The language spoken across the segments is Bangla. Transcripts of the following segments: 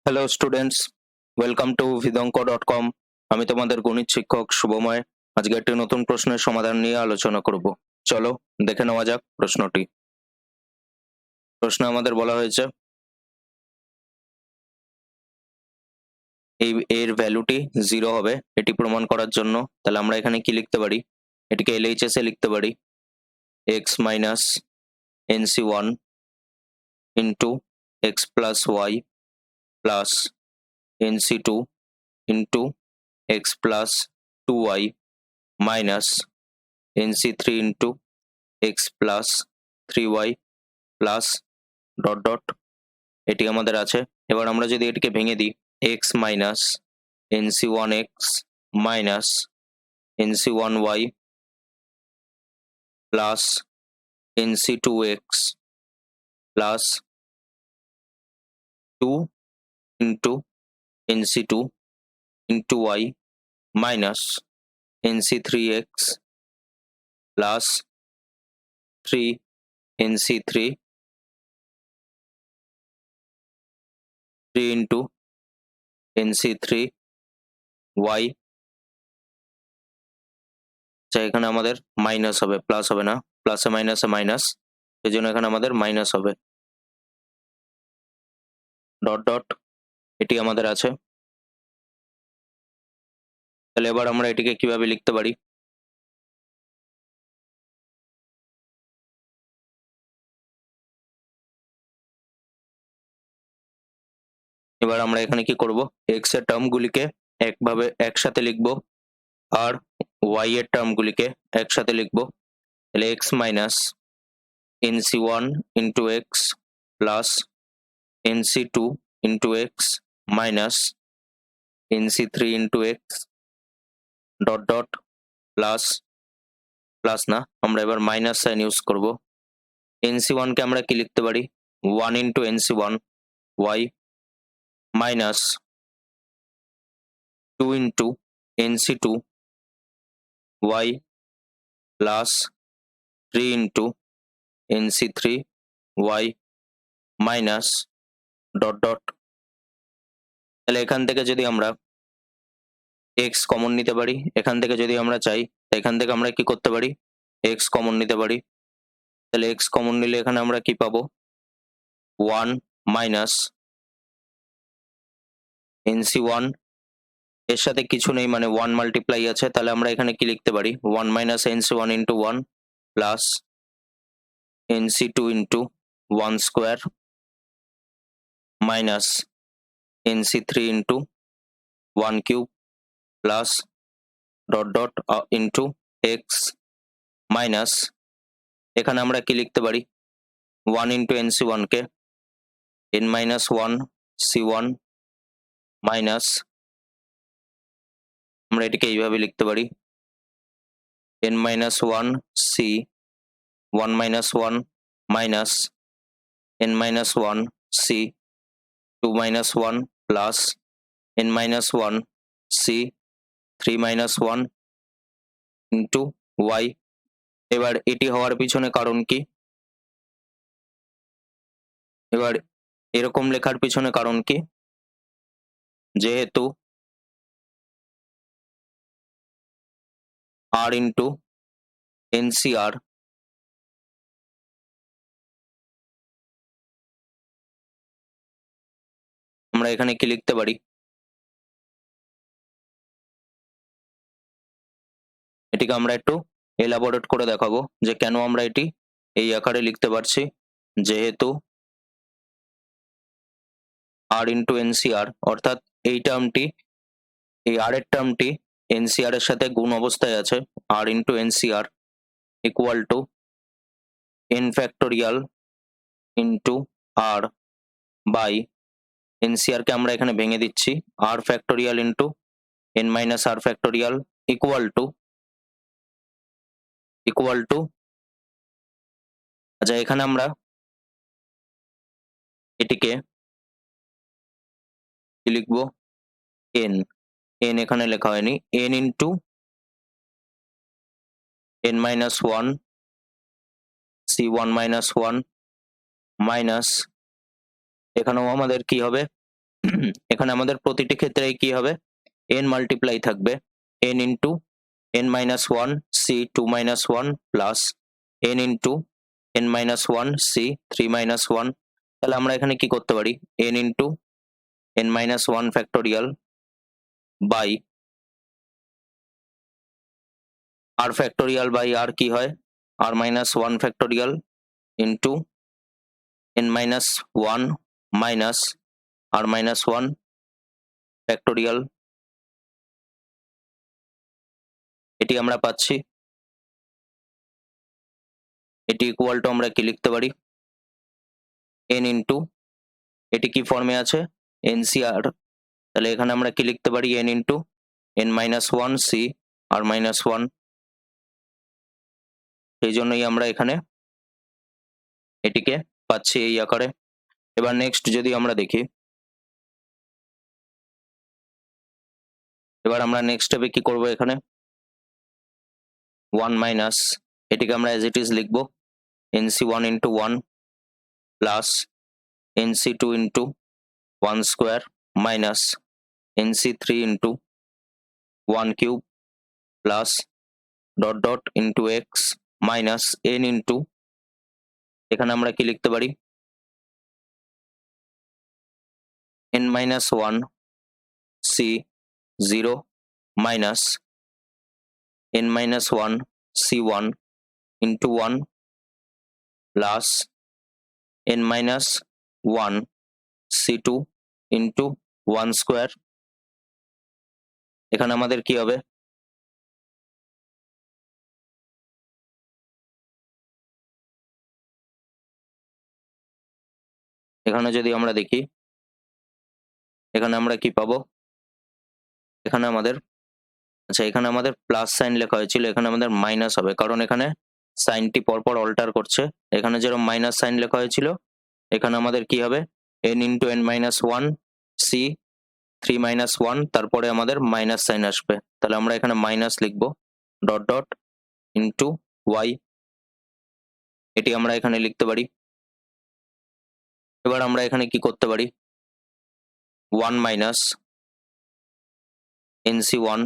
Hello students, welcome to vidonko.com। আমি তোমাদের গণিত শিক্ষক শুভময়। আজকে একটি নতুন প্রশ্নের সমাধান নিয়ে আলোচনা করব। চলো দেখে নেওয়া যাক প্রশ্নটি। প্রশ্নে আমাদের বলা হয়েছে এর ভ্যালুটি 0 হবে, এটি প্রমাণ করার জন্য তাহলে আমরা এখানে কি লিখতে পারি? এটিকে LHS এ লিখতে পারি x minus nc1 into x plus y plus nc2 into x plus 2y minus nc3 into x plus 3y plus dot dot. এটি আমাদের আছে। এবার আমরা যদি এটিকে ভেঙে দিই, x minus nc1x minus nc1y plus nc2x plus 2 into nc2 into y minus nc3x plus 3 nc3 3 into nc3y। এখানে আমাদের মাইনাস হবে, প্লাস হবে না, প্লাসে মাইনাসে মাইনাস, এই জন্য এখানে আমাদের মাইনাস হবে ডট ডট। এটি আমাদের আছে। তাহলে এবার আমরা এটিকে কিভাবে লিখতে পারি? এবার আমরা এখানে কি করব, x এর টার্মগুলিকে একসাথে লিখব আর y এর টার্মগুলিকে একসাথে লিখব। তাহলে x minus nc1 into x plus nc2 into x minus nc3 into x dot dot plus plus না, আমরা এবার মাইনাস সাইন ইউজ করব। nc1 কে আমরা কি লিখতে পারি? 1 into nc1 y minus 2 into nc2 y plus 3 into nc3 y minus dot dot. তাহলে এখান থেকে যদি আমরা x কমন নিতে পারি, এখান থেকে যদি আমরা চাই, এখান থেকে আমরা কি করতে পারি? x কমন নিতে পারি। তাহলে x কমন নিলে এখানে আমরা কি পাবো? 1 মাইনাস nc1, এর সাথে কিছু নেই মানে 1 মাল্টিপ্লাই আছে, তাহলে আমরা এখানে কি লিখতে পারি? 1 minus nc1 into 1 plus nc2 into 1 square minus nc3 into 1 cube plus dot dot into x minus, এখানে আমরা কি লিখতে পারি? 1 ইন্টু nc1 কে n মাইনাস 1 c1 মাইনাস, আমরা এটিকে এইভাবে লিখতে পারি n minus 1 c 1 minus 1 minus n minus 1 c 2 minus 1 plus n minus 1 c 3 minus 1 into y। এবার এটি হওয়ার পিছনে কারণ কি? এবার এরকম লেখার পিছনে কারণ কি? যেহেতু r ইন্টু ncr আমরা এখানে কি লিখতে পারি? এটিকে আমরা একটু এলাবোরেট করে দেখাবো যে কেন আমরা এটি এই আকারে লিখতে পারছি। যেহেতু r ইন্টু ncr, অর্থাৎ এই টার্মটি, এই r এর টার্মটি ncr এর সাথে গুণ অবস্থায় আছে, r into ncr equal to n factorial into r by ncr কে আমরা এখানে ভেঙে দিচ্ছি, r factorial into n minus r factorial equal to আচ্ছা, এখানে আমরা এটিকে কি লিখবো? n, n এখানে লেখা হয়নি, n into n minus 1 c1 minus 1 minus, এখানেও আমাদের কি হবে? এখানে আমাদের প্রতিটি ক্ষেত্রে কি হবে, n মাল্টিপ্লাই থাকবে n into n minus one c two minus one plus n into n minus one c three minus one. তাহলে আমরা এখানে কি করতে পারি, n into n minus one factorial by r factorial by r কি হয়, r minus one factorial into n minus one minus r minus one factorial, এটি আমরা পাচ্ছি। এটি ইকুয়াল টু আমরা কি লিখতে পারি, n ইন্টু, এটি কি ফর্মে আছে, এনসিআর, তাহলে এখানে আমরা কি লিখতে পারি, n into n minus one C R minus one. সেই জন্যই আমরা এখানে এটিকে পাচ্ছি এই আকারে। এবার নেক্সট যদি আমরা দেখি, এবার আমরা নেক্সট স্টেপে কি করব, এখানে ওয়ান মাইনাস, এটিকে আমরা এজ ইট ইজ লিখবো n c one into one plus n c two into one square minus n c three into one cube plus dot dot into x minus n into, এখানে আমরা কি লিখতে পারি, n minus one c zero minus n minus one c one into one plus n minus one c two into one square. এখানে আমাদের কি হবে, এখানে যদি আমরা দেখি, এখানে আমরা কি পাবো, এখানে আমাদের, আচ্ছা এখানে আমাদের প্লাস সাইন লেখা হয়েছিল, এখানে আমাদের মাইনাস হবে, কারণ এখানে সাইনটি পরপর অল্টার করছে। এখানে যেরকম মাইনাস সাইন লেখা হয়েছিল, এখানে আমাদের কি হবে, n into n minus one c three minus one, তারপরে আমাদের মাইনাস সাইন আসবে, তাহলে আমরা এখানে মাইনাস লিখবো ডট ডট ইন্টু ওয়াই, এটি আমরা এখানে লিখতে পারি। এবার আমরা এখানে কি করতে পারি, one minus n c one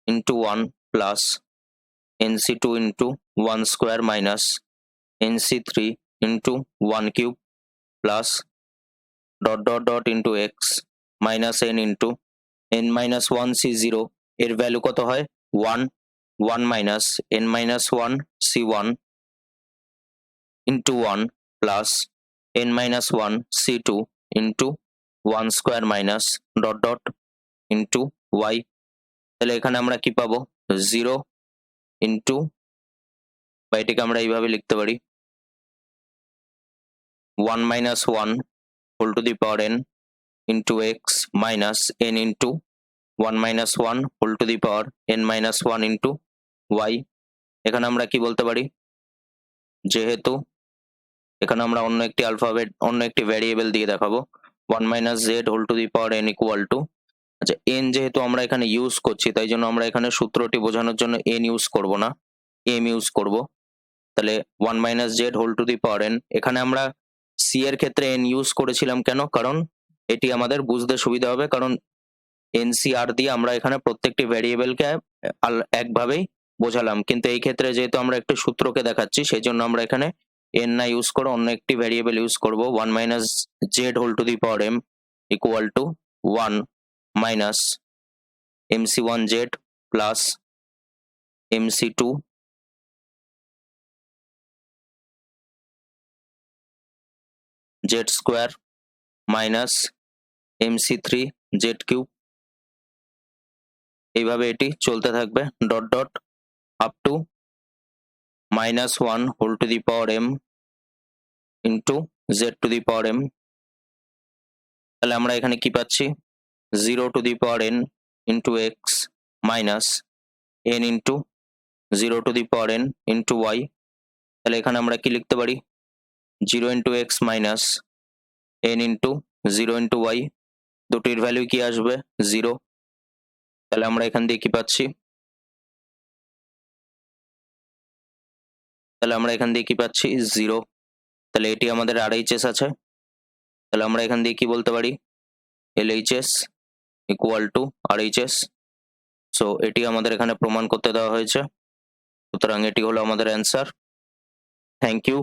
into one plus n c two into one square minus n c three into one cube plus dot dot dot into x minus n into n minus one c zero, এর ভ্যালু কত হয়, one, one minus n minus one c one into one plus n minus one c two into one square minus dot dot into y. তাহলে এখানে আমরা কি পাবো, জিরো ইন্টু, বা এটিকে আমরা এইভাবে লিখতে পারি, one minus one whole to the power n into x minus n into one minus one whole to the power n minus one into y. এখানে আমরা কি বলতে পারি, যেহেতু এখানে আমরা অন্য একটি আলফাবেট, অন্য একটি ভ্যারিয়েবল দিয়ে দেখাবো, one minus z whole to the power n equal to, আচ্ছা এন যেহেতু আমরা এখানে ইউজ করছি, তাই জন্য আমরা এখানে সূত্রটি বোঝানোর জন্য এন ইউজ করব না, এম ইউজ করব। তাহলে one minus z whole to the power n, এখানে আমরা সি এর ক্ষেত্রে এন ইউজ করেছিলাম কেন, কারণ এটি আমাদের বুঝতে সুবিধা হবে, কারণ এনসিআর দিয়ে আমরা এখানে প্রত্যেকটি ভ্যারিয়েবলকে একভাবেই বোঝালাম, কিন্তু এই ক্ষেত্রে যেহেতু আমরা একটি সূত্রকে দেখাচ্ছি, সেই জন্য আমরা এখানে এন না ইউজ করে অন্য একটি ভ্যারিয়েবল ইউজ করব, one minus z whole to the power m equal to one minus m c one z plus m c two z square minus m c three z cube, এইভাবে এটি চলতে থাকবে dot dot up to minus one whole to the power m into z to the power m. তাহলে আমরা এখানে কি পাচ্ছি, zero to the power n into x minus n into zero to the power n into y. তাহলে এখানে আমরা কি লিখতে পারি, zero into x minus n into zero into y, দুটির ভ্যালু কি আসবে, জিরো। তাহলে আমরা এখান দিয়ে কি পাচ্ছি, তাহলে আমরা এখান দিয়ে কি পাচ্ছি, জিরো। তাহলে এটি আমাদের আরএইচএস আছে। তাহলে আমরা এখান দিয়ে কি বলতে পারি, LHS equal to RHS। So এটি আমাদের এখানে প্রমাণ করতে দেওয়া হয়েছে, সুতরাং এটি হলো আমাদের অ্যান্সার। Thank you.